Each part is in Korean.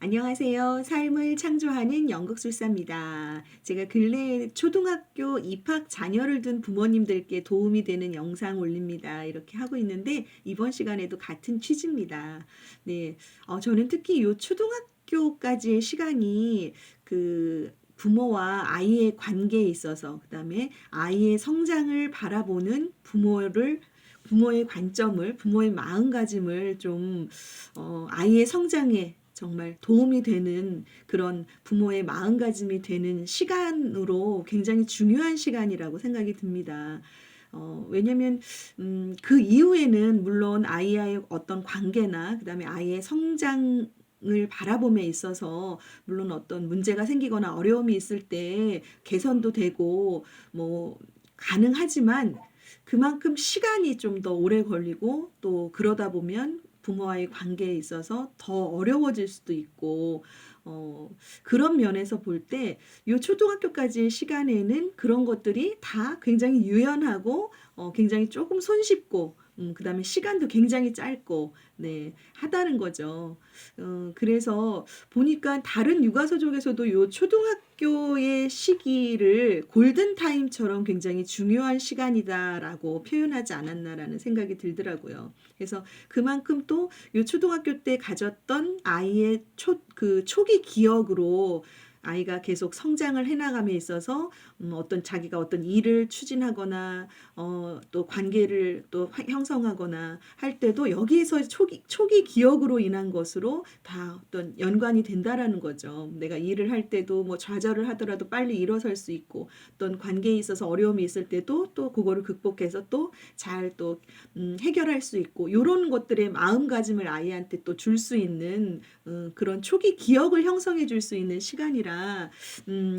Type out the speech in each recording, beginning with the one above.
안녕하세요. 삶을 창조하는 연극술사입니다. 제가 근래에 초등학교 입학 자녀를 둔 부모님들께 도움이 되는 영상 올립니다. 이렇게 하고 있는데 이번 시간에도 같은 취지입니다. 네, 저는 특히 요 초등학교까지의 시간이 부모와 아이의 관계에 있어서 그다음에 아이의 성장을 바라보는 부모의 관점을, 부모의 마음가짐을 좀 아이의 성장에 정말 도움이 되는 그런 부모의 마음가짐이 되는 시간으로 굉장히 중요한 시간이라고 생각이 듭니다. 왜냐면, 그 이후에는 물론 아이와의 어떤 관계나, 그 다음에 아이의 성장을 바라봄에 있어서, 물론 어떤 문제가 생기거나 어려움이 있을 때 개선도 되고, 뭐, 가능하지만, 그만큼 시간이 좀 더 오래 걸리고, 또 그러다 보면 부모와의 관계에 있어서 더 어려워질 수도 있고, 그런 면에서 볼 때, 요 초등학교까지의 시간에는 그런 것들이 다 굉장히 유연하고, 굉장히 조금 손쉽고, 그 다음에 시간도 굉장히 짧고, 네, 하다는 거죠. 그래서 보니까 다른 육아서적에서도 요 초등학교의 시기를 골든타임처럼 굉장히 중요한 시간이다라고 표현하지 않았나라는 생각이 들더라고요. 그래서 그만큼 또 요 초등학교 때 가졌던 아이의 초기 기억으로 아이가 계속 성장을 해나감에 있어서 어떤 자기가 어떤 일을 추진하거나 또 관계를 또 형성하거나 할 때도 여기에서 초기 기억으로 인한 것으로 다 어떤 연관이 된다라는 거죠. 내가 일을 할 때도 뭐 좌절을 하더라도 빨리 일어설 수 있고 어떤 관계에 있어서 어려움이 있을 때도 또 그거를 극복해서 또 잘 또 해결할 수 있고 이런 것들의 마음가짐을 아이한테 또 줄 수 있는 그런 초기 기억을 형성해 줄 수 있는 시간이라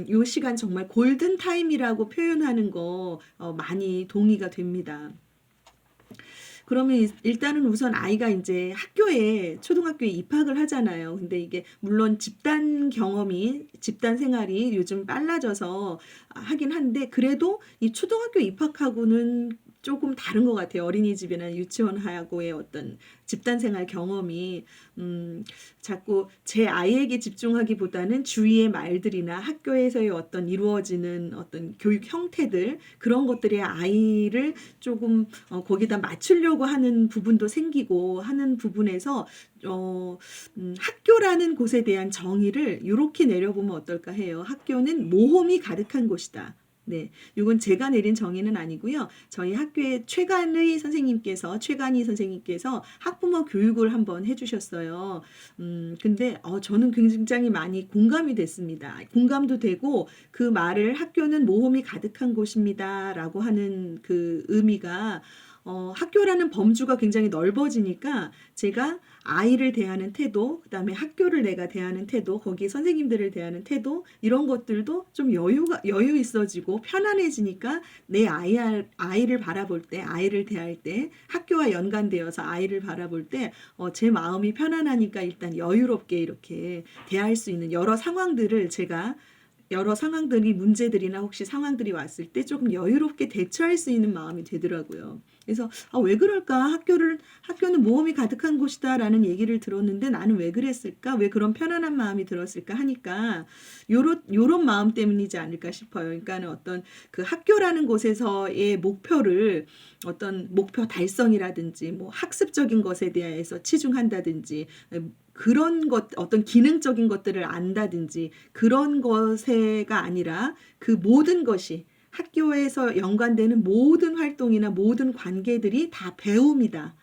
요 시간 정말 골든 타임이라고 표현하는 거 많이 동의가 됩니다. 그러면 일단은 우선 아이가 이제 초등학교에 입학을 하잖아요. 근데 이게 물론 집단 생활이 요즘 빨라져서 하긴 한데 그래도 이 초등학교 입학하고는 조금 다른 것 같아요. 어린이집이나 유치원하고의 어떤 집단 생활 경험이 자꾸 제 아이에게 집중하기보다는 주위의 말들이나 학교에서의 어떤 이루어지는 어떤 교육 형태들 그런 것들이 아이를 조금 거기다 맞추려고 하는 부분도 생기고 하는 부분에서 학교라는 곳에 대한 정의를 이렇게 내려보면 어떨까 해요. 학교는 모험이 가득한 곳이다. 네, 이건 제가 내린 정의는 아니고요. 저희 학교의 최간희 선생님께서 학부모 교육을 한번 해주셨어요. 근데 저는 굉장히 많이 공감이 됐습니다. 공감도 되고 그 말을 학교는 모험이 가득한 곳입니다라고 하는 그 의미가 학교라는 범주가 굉장히 넓어지니까 제가 아이를 대하는 태도, 그다음에 학교를 내가 대하는 태도, 거기 선생님들을 대하는 태도 이런 것들도 좀 여유 있어지고 편안해지니까 내 아이를 바라볼 때, 아이를 대할 때 학교와 연관되어서 아이를 바라볼 때 제 마음이 편안하니까 일단 여유롭게 이렇게 대할 수 있는 여러 상황들이 문제들이나 혹시 상황들이 왔을 때 조금 여유롭게 대처할 수 있는 마음이 되더라고요. 그래서 왜 그럴까? 학교는 모험이 가득한 곳이다라는 얘기를 들었는데 나는 왜 그랬을까? 왜 그런 편안한 마음이 들었을까 하니까 요런 마음 때문이지 않을까 싶어요. 그러니까는 어떤 그 학교라는 곳에서의 목표를 어떤 목표 달성이라든지 뭐 학습적인 것에 대해서 치중한다든지 그런 어떤 기능적인 것들을 안다든지 그런 것에가 아니라 그 모든 것이 학교에서 연관되는 모든 활동이나 모든 관계들이 다 배움이다.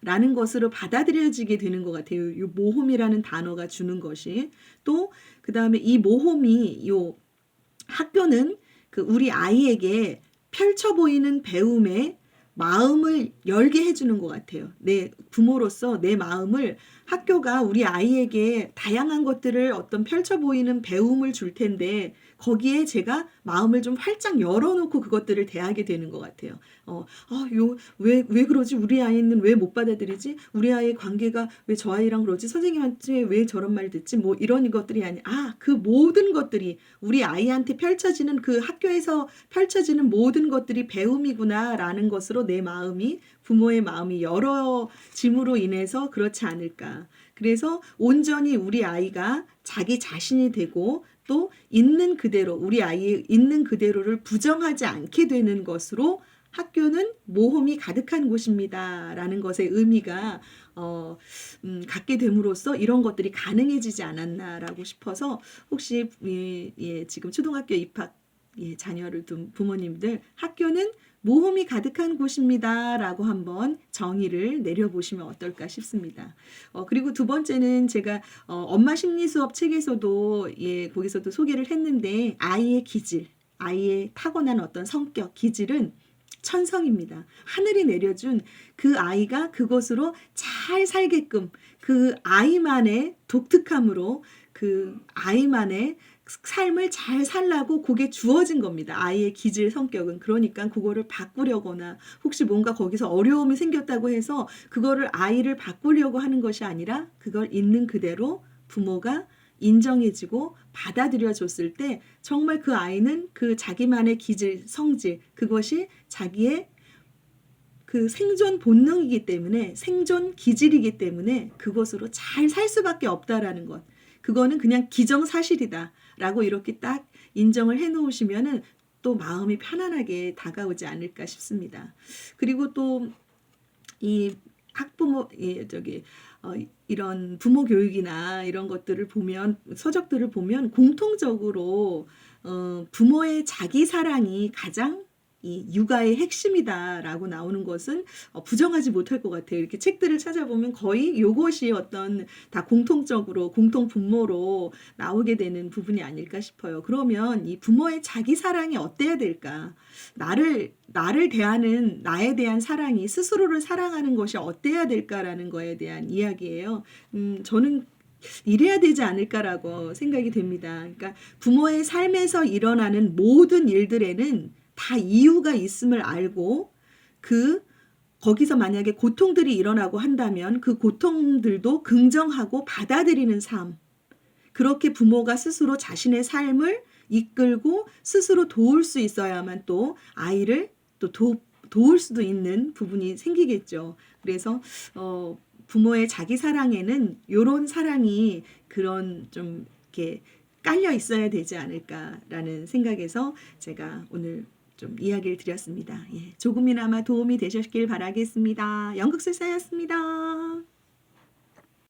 라는 것으로 받아들여지게 되는 것 같아요. 이 모험이라는 단어가 주는 것이. 또, 그 다음에 학교는 그 우리 아이에게 펼쳐 보이는 배움에 마음을 열게 해주는 것 같아요. 내 부모로서 내 마음을 학교가 우리 아이에게 다양한 것들을 어떤 펼쳐 보이는 배움을 줄 텐데 거기에 제가 마음을 좀 활짝 열어놓고 그것들을 대하게 되는 것 같아요. 왜 그러지? 우리 아이는 왜 못 받아들이지? 우리 아이의 관계가 왜 저 아이랑 그러지? 선생님한테 왜 저런 말 듣지? 뭐 이런 것들이 그 모든 것들이 우리 아이한테 그 학교에서 펼쳐지는 모든 것들이 배움이구나라는 것으로 내 마음이 부모의 마음이 열어짐으로 인해서 그렇지 않을까. 그래서 온전히 우리 아이가 자기 자신이 되고 또 있는 그대로 우리 아이의 있는 그대로를 부정하지 않게 되는 것으로 학교는 모험이 가득한 곳입니다라는 것의 의미가 갖게 됨으로써 이런 것들이 가능해지지 않았나라고 싶어서 혹시 지금 초등학교 입학 자녀를 둔 부모님들 학교는 모험이 가득한 곳입니다라고 한번 정의를 내려보시면 어떨까 싶습니다. 그리고 두 번째는 제가 엄마 심리 수업 책에서도 거기서도 소개를 했는데 아이의 기질, 아이의 타고난 어떤 성격, 기질은 천성입니다. 하늘이 내려준 그 아이가 그것으로 잘 살게끔 그 아이만의 독특함으로 그 아이만의 삶을 잘 살라고 그게 주어진 겁니다. 아이의 기질 성격은. 그러니까 그거를 바꾸려거나 혹시 뭔가 거기서 어려움이 생겼다고 해서 그거를 아이를 바꾸려고 하는 것이 아니라 그걸 있는 그대로 부모가 인정해지고 받아들여 줬을 때 정말 그 아이는 그 자기만의 기질, 성질 그것이 자기의 그 생존 본능이기 때문에 생존 기질이기 때문에 그것으로 잘 살 수밖에 없다라는 것. 그거는 그냥 기정사실이다 라고 이렇게 딱 인정을 해 놓으시면은 또 마음이 편안하게 다가오지 않을까 싶습니다. 그리고 또 이 학부모 이런 부모 교육이나 이런 것들을 보면 서적들을 보면 공통적으로 부모의 자기 사랑이 가장 이 육아의 핵심이다라고 나오는 것은 부정하지 못할 것 같아요. 이렇게 책들을 찾아보면 거의 요것이 어떤 다 공통적으로 공통 분모로 나오게 되는 부분이 아닐까 싶어요. 그러면 이 부모의 자기 사랑이 어때야 될까? 나를 대하는 나에 대한 사랑이 스스로를 사랑하는 것이 어때야 될까라는 거에 대한 이야기예요. 저는 이래야 되지 않을까라고 생각이 됩니다. 그러니까 부모의 삶에서 일어나는 모든 일들에는 다 이유가 있음을 알고 거기서 만약에 고통들이 일어나고 한다면 그 고통들도 긍정하고 받아들이는 삶. 그렇게 부모가 스스로 자신의 삶을 이끌고 스스로 도울 수 있어야만 또 아이를 또 도울 수도 있는 부분이 생기겠죠. 그래서 부모의 자기 사랑에는 이런 사랑이 그런 좀 이렇게 깔려 있어야 되지 않을까라는 생각에서 제가 오늘 좀 이야기를 드렸습니다. 조금이나마 도움이 되셨길 바라겠습니다. 연극술사였습니다.